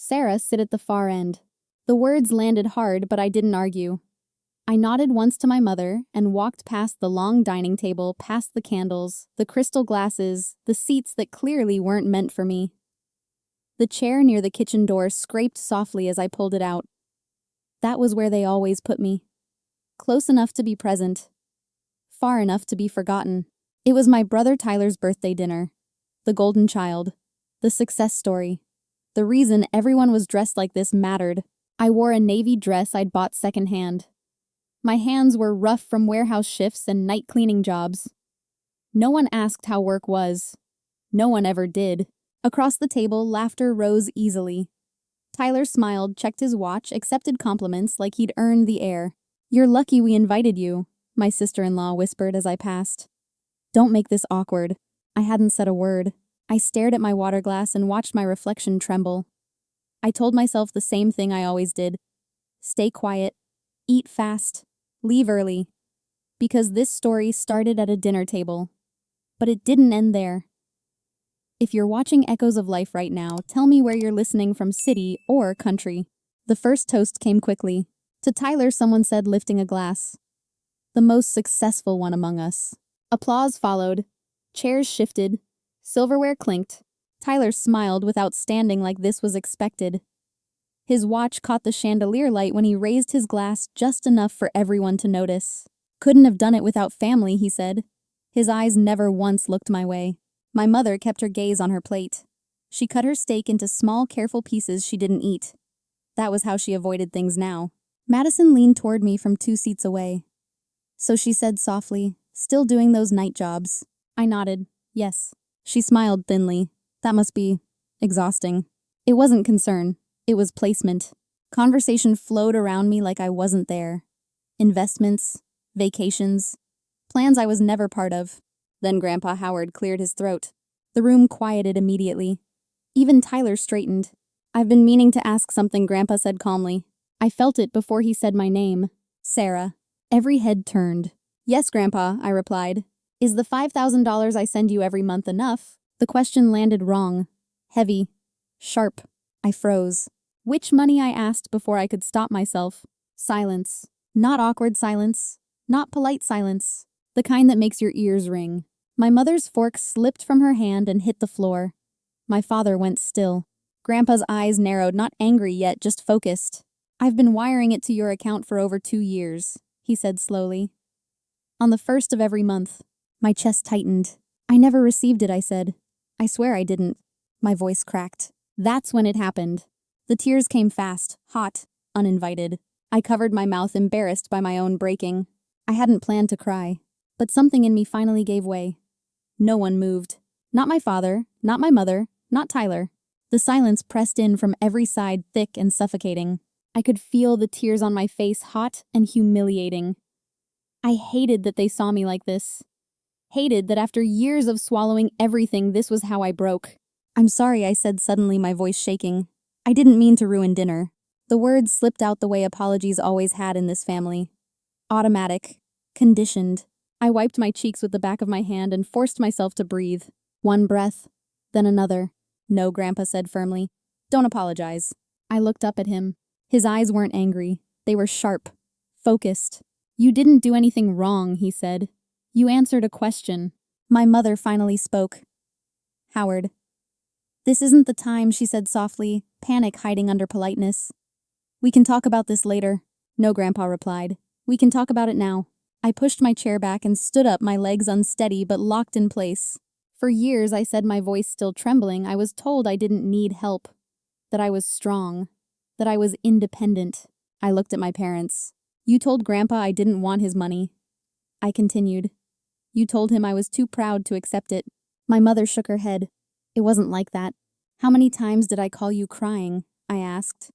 Sarah, sit at the far end. The words landed hard, but I didn't argue. I nodded once to my mother and walked past the long dining table, past the candles, the crystal glasses, the seats that clearly weren't meant for me. The chair near the kitchen door scraped softly as I pulled it out. That was where they always put me. Close enough to be present. Far enough to be forgotten. It was my brother Tyler's birthday dinner. The golden child. The success story. The reason everyone was dressed like this mattered. I wore a navy dress I'd bought secondhand. My hands were rough from warehouse shifts and night cleaning jobs. No one asked how work was. No one ever did. Across the table, laughter rose easily. Tyler smiled, checked his watch, accepted compliments like he'd earned the air. "You're lucky we invited you," my sister-in-law whispered as I passed. "Don't make this awkward." I hadn't said a word. I stared at my water glass and watched my reflection tremble. I told myself the same thing I always did. Stay quiet. Eat fast. Leave early. Because this story started at a dinner table. But it didn't end there. If you're watching Echoes of Life right now, tell me where you're listening from, city or country. The first toast came quickly. To Tyler, someone said, lifting a glass. The most successful one among us. Applause followed. Chairs shifted. Silverware clinked. Tyler smiled without standing like this was expected. His watch caught the chandelier light when he raised his glass just enough for everyone to notice. "Couldn't have done it without family," he said. His eyes never once looked my way. My mother kept her gaze on her plate. She cut her steak into small, careful pieces she didn't eat. That was how she avoided things now. Madison leaned toward me from 2 seats away. "So," she said softly, "still doing those night jobs?" I nodded. "Yes." She smiled thinly. "That must be exhausting." It wasn't concern. It was placement. Conversation flowed around me like I wasn't there. Investments, vacations, plans I was never part of. Then Grandpa Howard cleared his throat. The room quieted immediately. Even Tyler straightened. "I've been meaning to ask something," Grandpa said calmly. I felt it before he said my name. Sarah. Every head turned. "Yes, Grandpa," I replied. "Is the $5,000 I send you every month enough?" The question landed wrong. Heavy. Sharp. I froze. "Which money?" I asked before I could stop myself. Silence. Not awkward silence. Not polite silence. The kind that makes your ears ring. My mother's fork slipped from her hand and hit the floor. My father went still. Grandpa's eyes narrowed, not angry yet, just focused. "I've been wiring it to your account for over 2 years," he said slowly. "On the 1st of every month." My chest tightened. "I never received it," I said. "I swear I didn't." My voice cracked. That's when it happened. The tears came fast, hot, uninvited. I covered my mouth, embarrassed by my own breaking. I hadn't planned to cry, but something in me finally gave way. No one moved. Not my father, not my mother, not Tyler. The silence pressed in from every side, thick and suffocating. I could feel the tears on my face, hot and humiliating. I hated that they saw me like this. Hated that after years of swallowing everything, this was how I broke. "I'm sorry," I said suddenly, my voice shaking. "I didn't mean to ruin dinner." The words slipped out the way apologies always had in this family. Automatic. Conditioned. I wiped my cheeks with the back of my hand and forced myself to breathe. One breath, then another. "No," Grandpa said firmly. "Don't apologize." I looked up at him. His eyes weren't angry. They were sharp. Focused. "You didn't do anything wrong," he said. "You answered a question." My mother finally spoke. "Howard." "This isn't the time," she said softly, panic hiding under politeness. "We can talk about this later." "No," Grandpa replied. "We can talk about it now." I pushed my chair back and stood up, my legs unsteady but locked in place. For years, I said, my voice still trembling, I was told I didn't need help. That I was strong. That I was independent. I looked at my parents. "You told Grandpa I didn't want his money." I continued. "You told him I was too proud to accept it." My mother shook her head. "It wasn't like that." "How many times did I call you crying?" I asked.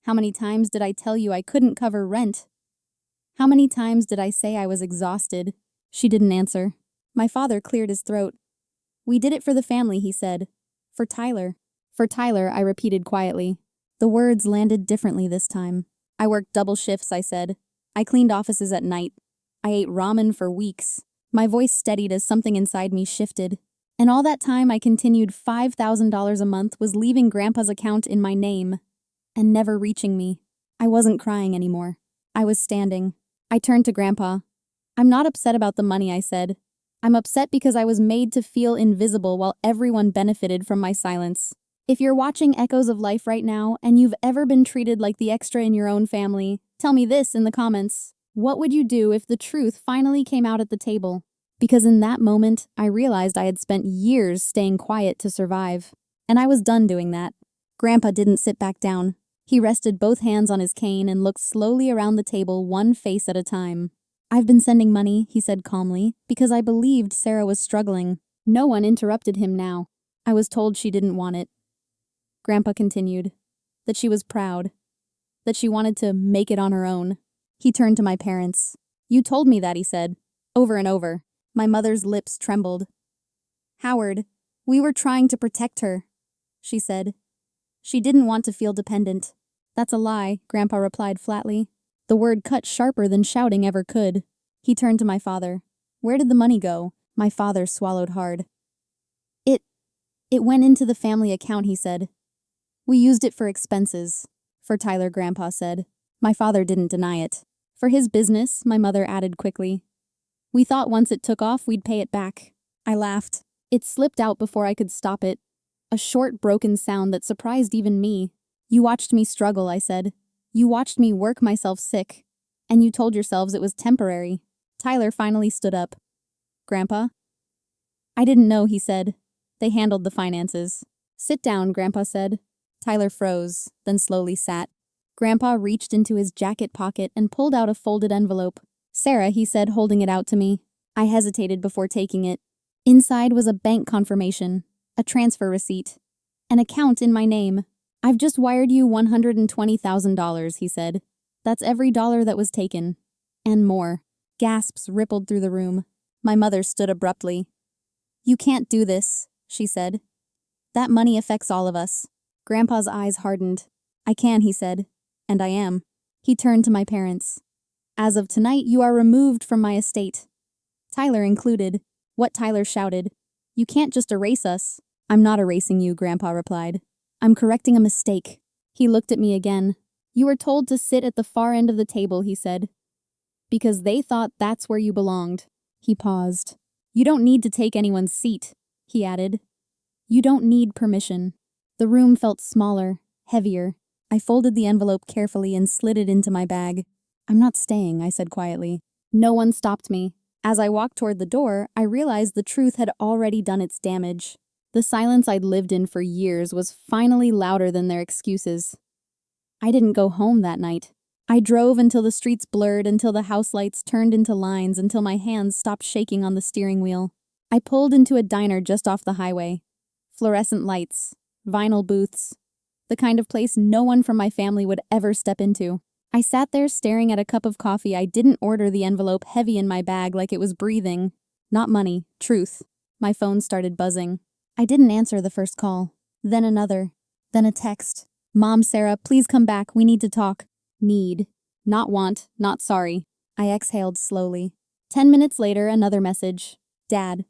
"How many times did I tell you I couldn't cover rent? How many times did I say I was exhausted?" She didn't answer. My father cleared his throat. "We did it for the family," he said. "For Tyler." "For Tyler," I repeated quietly. The words landed differently this time. "I worked double shifts," I said. "I cleaned offices at night. I ate ramen for weeks." My voice steadied as something inside me shifted. And all that time I continued. $5,000 a month was leaving Grandpa's account in my name. and never reaching me. I wasn't crying anymore. I was standing. I turned to Grandpa. I'm not upset about the money, I said. I'm upset because I was made to feel invisible while everyone benefited from my silence. If you're watching Echoes of Life right now and you've ever been treated like the extra in your own family, tell me this in the comments. What would you do if the truth finally came out at the table? Because in that moment, I realized I had spent years staying quiet to survive. And I was done doing that. Grandpa didn't sit back down. He rested both hands on his cane and looked slowly around the table, one face at a time. I've been sending money, he said calmly, because I believed Sarah was struggling. No one interrupted him now. I was told she didn't want it. Grandpa continued, that she was proud, that she wanted to make it on her own. He turned to my parents. You told me that, he said, over and over. My mother's lips trembled. Howard, we were trying to protect her, she said. She didn't want to feel dependent. That's a lie, Grandpa replied flatly. The word cut sharper than shouting ever could. He turned to my father. Where did the money go? My father swallowed hard. It went into the family account, he said. We used it for expenses, for Tyler, Grandpa said. My father didn't deny it. For his business, my mother added quickly. We thought once it took off, we'd pay it back. I laughed. It slipped out before I could stop it. A short, broken sound that surprised even me. You watched me struggle, I said. You watched me work myself sick. And you told yourselves it was temporary. Tyler finally stood up. Grandpa? I didn't know, he said. They handled the finances. Sit down, Grandpa said. Tyler froze, then slowly sat. Grandpa reached into his jacket pocket and pulled out a folded envelope. Sarah, he said, holding it out to me. I hesitated before taking it. Inside was a bank confirmation, a transfer receipt, an account in my name. I've just wired you $120,000, he said. That's every dollar that was taken. And more. Gasps rippled through the room. My mother stood abruptly. You can't do this, she said. That money affects all of us. Grandpa's eyes hardened. I can, he said. And I am. He turned to my parents. As of tonight, you are removed from my estate. Tyler included. What Tyler shouted. You can't just erase us. I'm not erasing you, Grandpa replied. I'm correcting a mistake. He looked at me again. You were told to sit at the far end of the table, he said. Because they thought that's where you belonged. He paused. You don't need to take anyone's seat, he added. You don't need permission. The room felt smaller, heavier. I folded the envelope carefully and slid it into my bag. I'm not staying, I said quietly. No one stopped me. As I walked toward the door, I realized the truth had already done its damage. The silence I'd lived in for years was finally louder than their excuses. I didn't go home that night. I drove until the streets blurred, until the house lights turned into lines, until my hands stopped shaking on the steering wheel. I pulled into a diner just off the highway. Fluorescent lights, vinyl booths, the kind of place no one from my family would ever step into. I sat there staring at a cup of coffee. I didn't order the envelope heavy in my bag like it was breathing. Not money, truth. My phone started buzzing. I didn't answer the first call. Then another. Then a text. Mom, Sarah, please come back. We need to talk. Need. Not want, not sorry. I exhaled slowly. 10 minutes later, another message. Dad.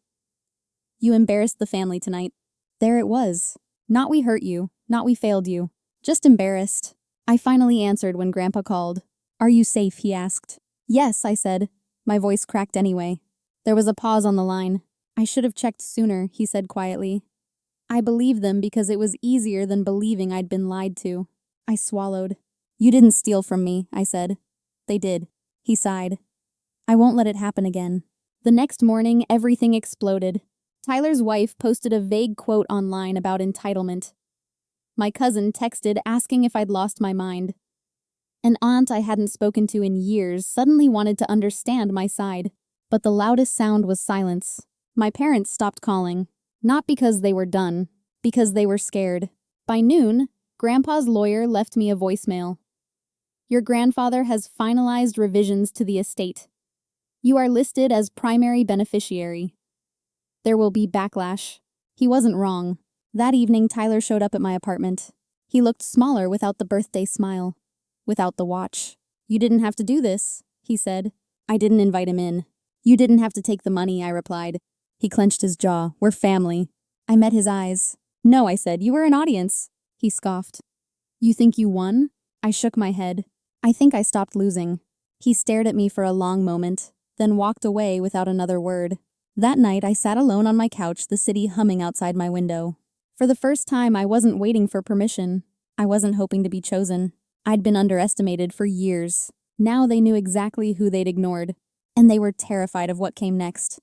You embarrassed the family tonight. There it was. Not we hurt you, not we failed you. Just embarrassed. I finally answered when Grandpa called. Are you safe, he asked. Yes, I said. My voice cracked anyway. There was a pause on the line. I should have checked sooner, he said quietly. I believed them because it was easier than believing I'd been lied to. I swallowed. You didn't steal from me, I said. They did. He sighed. I won't let it happen again. The next morning, everything exploded. Tyler's wife posted a vague quote online about entitlement. My cousin texted asking if I'd lost my mind. An aunt I hadn't spoken to in years suddenly wanted to understand my side. But the loudest sound was silence. My parents stopped calling. Not because they were done, because they were scared. By noon, Grandpa's lawyer left me a voicemail. Your grandfather has finalized revisions to the estate. You are listed as primary beneficiary. There will be backlash. He wasn't wrong. That evening, Tyler showed up at my apartment. He looked smaller without the birthday smile, without the watch. You didn't have to do this, he said. I didn't invite him in. You didn't have to take the money, I replied. He clenched his jaw. We're family. I met his eyes. No, I said, you were an audience. He scoffed. You think you won? I shook my head. I think I stopped losing. He stared at me for a long moment, then walked away without another word. That night, I sat alone on my couch, the city humming outside my window. For the first time, I wasn't waiting for permission. I wasn't hoping to be chosen. I'd been underestimated for years. Now they knew exactly who they'd ignored, and they were terrified of what came next.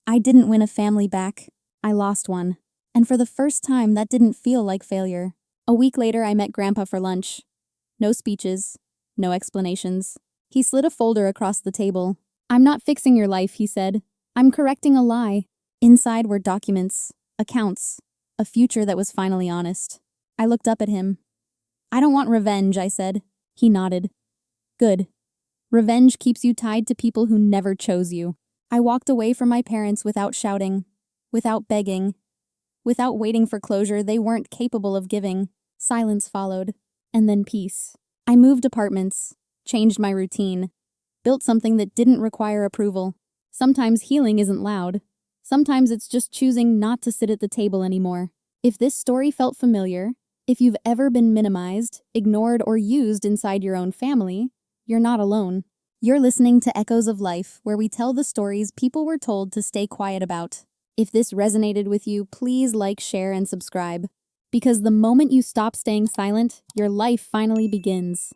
I didn't win a family back. I lost one. And for the first time, that didn't feel like failure. A week later, I met Grandpa for lunch. No speeches, no explanations. He slid a folder across the table. "I'm not fixing your life," he said. "I'm correcting a lie." Inside were documents, accounts, a future that was finally honest. I looked up at him. "I don't want revenge," I said. He nodded. "Good. Revenge keeps you tied to people who never chose you." I walked away from my parents without shouting, without begging, without waiting for closure they weren't capable of giving. Silence followed, and then peace. I moved apartments, changed my routine, built something that didn't require approval. Sometimes healing isn't loud. Sometimes it's just choosing not to sit at the table anymore. If this story felt familiar, if you've ever been minimized, ignored, or used inside your own family, you're not alone. You're listening to Echoes of Life, where we tell the stories people were told to stay quiet about. If this resonated with you, please like, share, and subscribe. Because the moment you stop staying silent, your life finally begins.